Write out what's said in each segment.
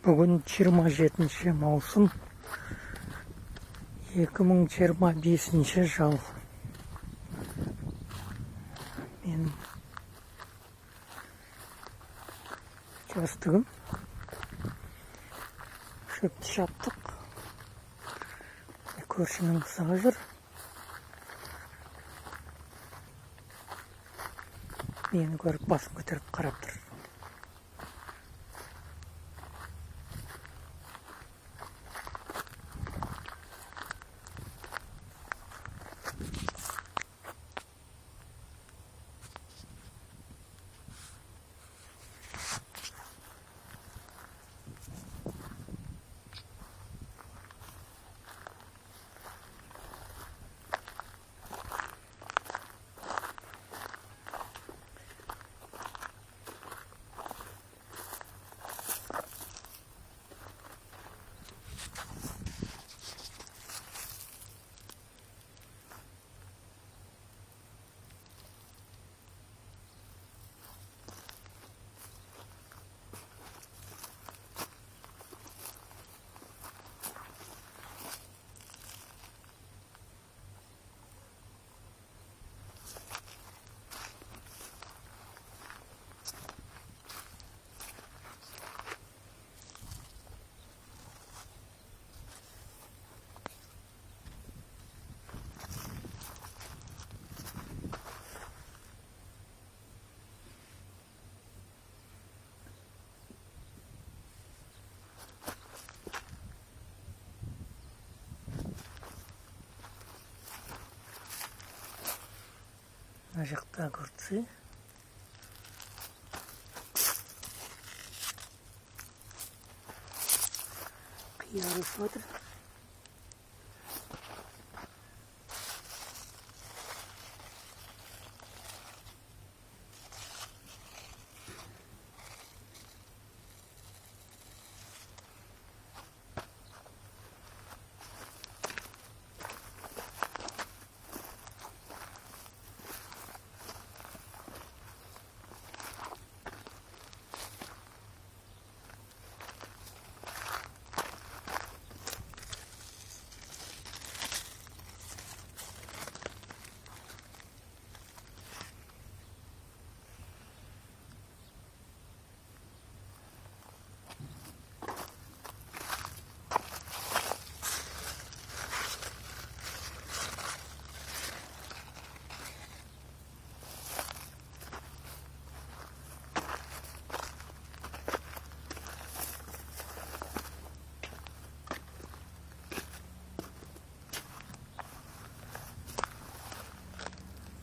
Бүгін 27 маусым 2025 жыл. Мен жастығым. Шөпті шаптық. Көршінің сағы жүр. Мені көріп басын көтеріп қарап тұр. Мына жақта огурцы. Қияр өсіп жатыр.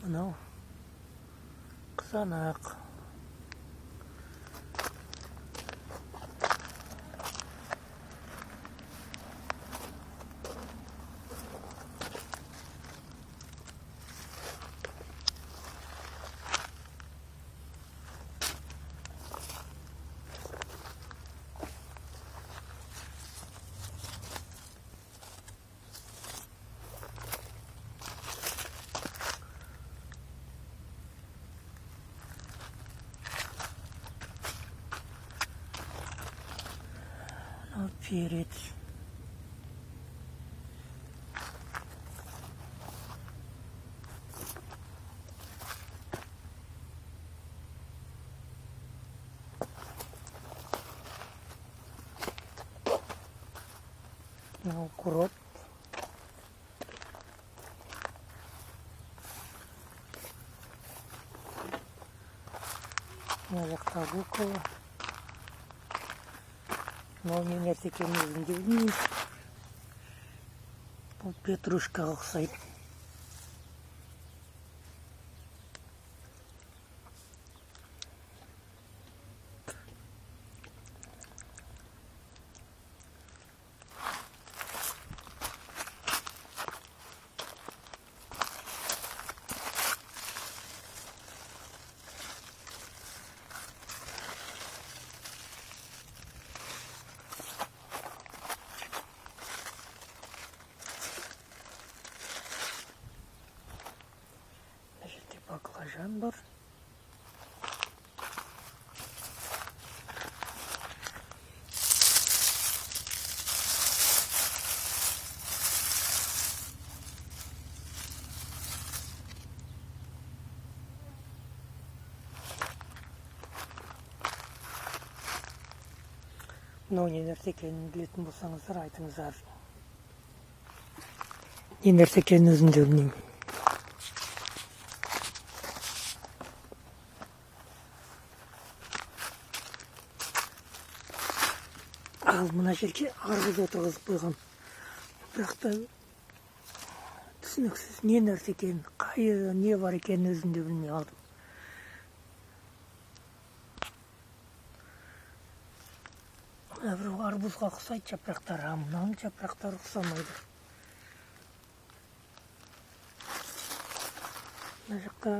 Мынау қызанақ. Перец. Укроп. Мына жақта рукола. Но у меня такие не петрушка ұқсайды. Баклажан бар. мынау не нәрсе екенін білетін болсаңыздар айтыңыздар. Не нәрсе екенін өзім де білмеймін. Ал мына жерге арбуз отырғызып қойғам. Бірақ та түсініксіз не нәрсе екенін, қайда не бар екенін өзім де білмей қалдым. Мына бір арбузға ұқсайды жапырақтары, а мынаның жапырақтары ұқсамайды. Мына жаққа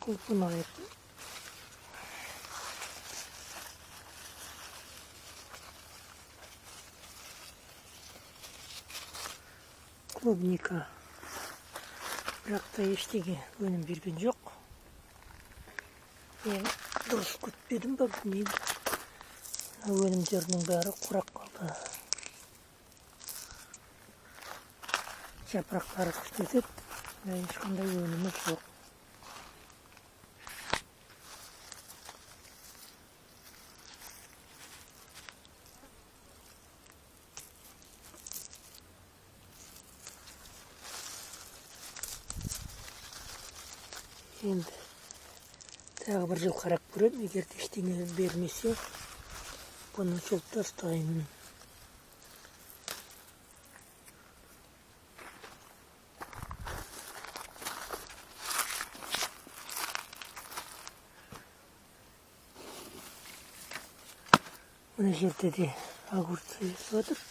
құлпынайық. Клубника. Бірақ та ештеңе өнім берген жоқ. Мен дұрыс күтпедім ба білмеймін. Өнімдерінің бәрі құрап қалды. Жапырақтары күтетіп, ешқандай өнімі жоқ. Енді тағы бір жыл қарап көрем, егер ештеңе бермесе, бұны жұлып тастаймын. Мына жерде де огурцы өсіп жатыр.